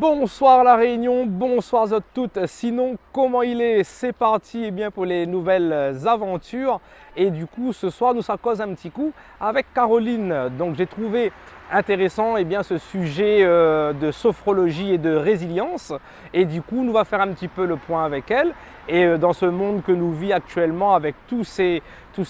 Bonsoir La Réunion, bonsoir à toutes. Sinon, comment il est? C'est parti pour les nouvelles aventures. Et du coup, ce soir, nous ça cause un petit coup avec Caroline. Donc, j'ai trouvé intéressant ce sujet de sophrologie et de résilience. Et du coup, nous va faire un petit peu le point avec elle. Et dans ce monde que nous vivons actuellement, avec tous ces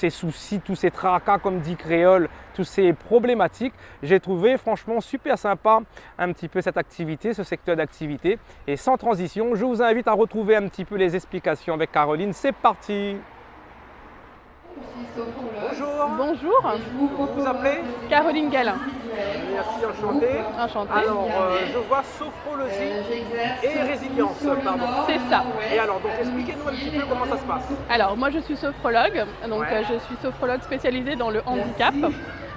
soucis, tous ces tracas, comme dit Créole, toutes ces problématiques, j'ai trouvé franchement super sympa un petit peu cette activité, ce secteur d'activité. Et sans transition, je vous invite à retrouver un petit peu les explications avec Caroline. C'est parti! Bonjour. Bonjour. Vous vous appelez? Caroline Galin. Merci, enchanté. Enchantée. Alors, je vois sophrologie et résilience, pardon. C'est ça. Et alors, donc expliquez-nous un petit peu comment ça se passe. Alors, moi je suis sophrologue, donc Ouais. je suis sophrologue spécialisée dans le handicap.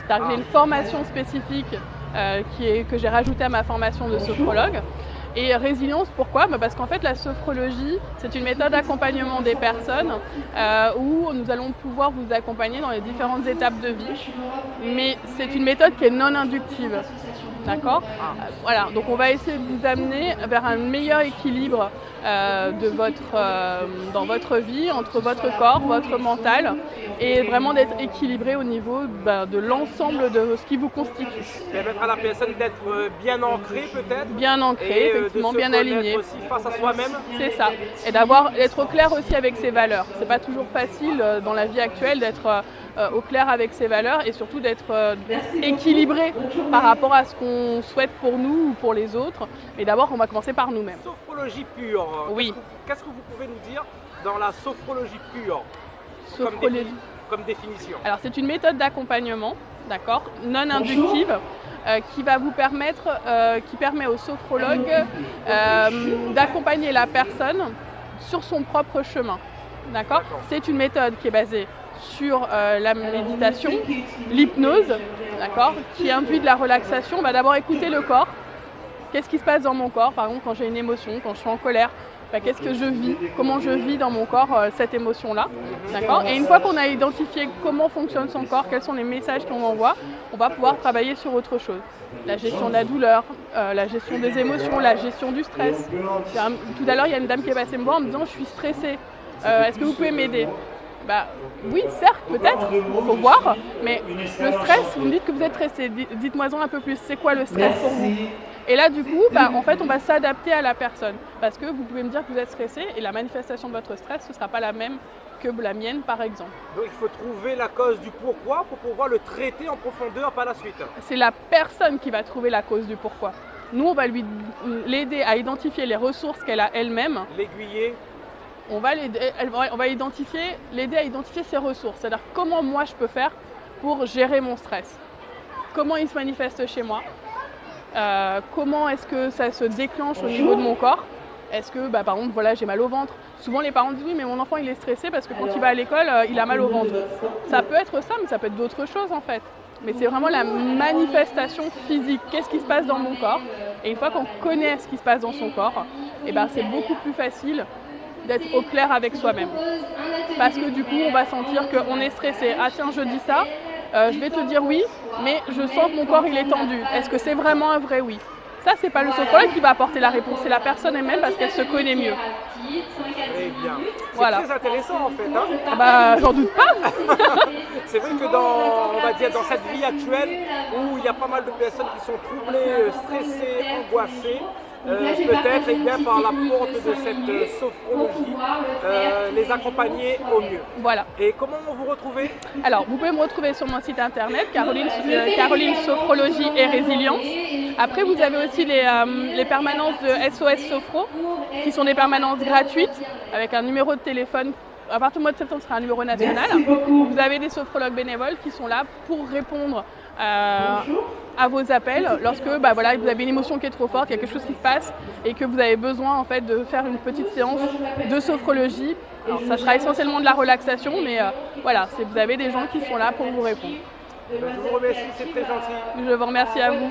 C'est-à-dire que j'ai une formation spécifique que j'ai rajoutée à ma formation de sophrologue. Et résilience, pourquoi? Parce qu'en fait, la sophrologie, c'est une méthode d'accompagnement des personnes où nous allons pouvoir vous accompagner dans les différentes étapes de vie. Mais c'est une méthode qui est non inductive. D'accord? Voilà, donc on va essayer de vous amener vers un meilleur équilibre dans votre vie, entre votre corps, votre mental, et vraiment d'être équilibré au niveau de l'ensemble de ce qui vous constitue. Permettre à la personne d'être bien ancrée peut-être. Bien ancré, effectivement, bien aligné. Aussi face à soi-même. C'est ça. Et d'être au clair aussi avec ses valeurs. C'est pas toujours facile dans la vie actuelle d'être au clair avec ses valeurs et surtout d'être équilibré par rapport à ce qu'on souhaite pour nous ou pour les autres. Mais d'abord, on va commencer par nous-mêmes. Sophrologie pure. Oui. Qu'est-ce que vous pouvez nous dire dans la sophrologie pure Sophrologie. comme définition? Alors, c'est une méthode d'accompagnement, d'accord, non inductive, qui permet au sophrologue d'accompagner la personne sur son propre chemin. D'accord? C'est une méthode qui est basée sur la méditation, l'hypnose, d'accord, qui induit de la relaxation. On va d'abord écouter le corps. Qu'est-ce qui se passe dans mon corps? Par exemple, quand j'ai une émotion, quand je suis en colère, qu'est-ce que je vis? Comment je vis dans mon corps cette émotion-là? D'accord? Et une fois qu'on a identifié comment fonctionne son corps, quels sont les messages qu'on envoie, on va pouvoir travailler sur autre chose. La gestion de la douleur, la gestion des émotions, la gestion du stress. Tout à l'heure, il y a une dame qui est passée me voir en me disant « je suis stressée, est-ce que vous pouvez m'aider ?» Oui, certes, peut-être, il faut voir, mais le stress, vous me dites que vous êtes stressé, dites-moi-en un peu plus, c'est quoi le stress pour vous? Et là, du coup, en fait, on va s'adapter à la personne, parce que vous pouvez me dire que vous êtes stressé, et la manifestation de votre stress, ce ne sera pas la même que la mienne, par exemple. Donc il faut trouver la cause du pourquoi pour pouvoir le traiter en profondeur par la suite. C'est la personne qui va trouver la cause du pourquoi. Nous, on va l'aider à identifier les ressources qu'elle a elle-même. L'aiguiller. On va l'aider à identifier ses ressources, c'est-à-dire comment moi je peux faire pour gérer mon stress. Comment il se manifeste chez moi, comment est-ce que ça se déclenche au niveau de mon corps. Est-ce que, par exemple, voilà, j'ai mal au ventre. Souvent les parents disent oui, mais mon enfant il est stressé parce que quand il va à l'école, il a mal au ventre. Ça peut être ça, mais ça peut être d'autres choses en fait. Mais c'est vraiment la manifestation physique. Qu'est-ce qui se passe dans mon corps? Et une fois qu'on connaît ce qui se passe dans son corps, c'est beaucoup plus facile d'être au clair avec soi-même. Parce que du coup, on va sentir qu'on est stressé. Ah tiens, je dis ça, je vais te dire oui, mais je sens que mon corps il est tendu. Est-ce que c'est vraiment un vrai oui? Ça, c'est pas le sophrologue qui va apporter la réponse, c'est la personne elle-même parce qu'elle se connaît mieux. Très bien. C'est voilà. Très intéressant en fait. Hein? J'en doute pas. C'est vrai que dans cette vie actuelle où il y a pas mal de personnes qui sont troublées, stressées, angoissées, peut-être par l'apport de cette sophrologie, les accompagner au mieux. Voilà. Et comment vous retrouvez? Alors, vous pouvez me retrouver sur mon site internet, Caroline Sophrologie et Résilience. Après, vous avez aussi les permanences de SOS Sophro, qui sont des permanences gratuites, avec un numéro de téléphone. À partir du mois de septembre, ce sera un numéro national. Vous avez des sophrologues bénévoles qui sont là pour répondre à vos appels lorsque vous avez une émotion qui est trop forte, il y a quelque chose qui se passe et que vous avez besoin en fait de faire une petite séance de sophrologie. Alors, ça sera essentiellement de la relaxation, mais vous avez des gens qui sont là pour vous répondre. Je vous remercie, c'est très gentil. Je vous remercie à vous.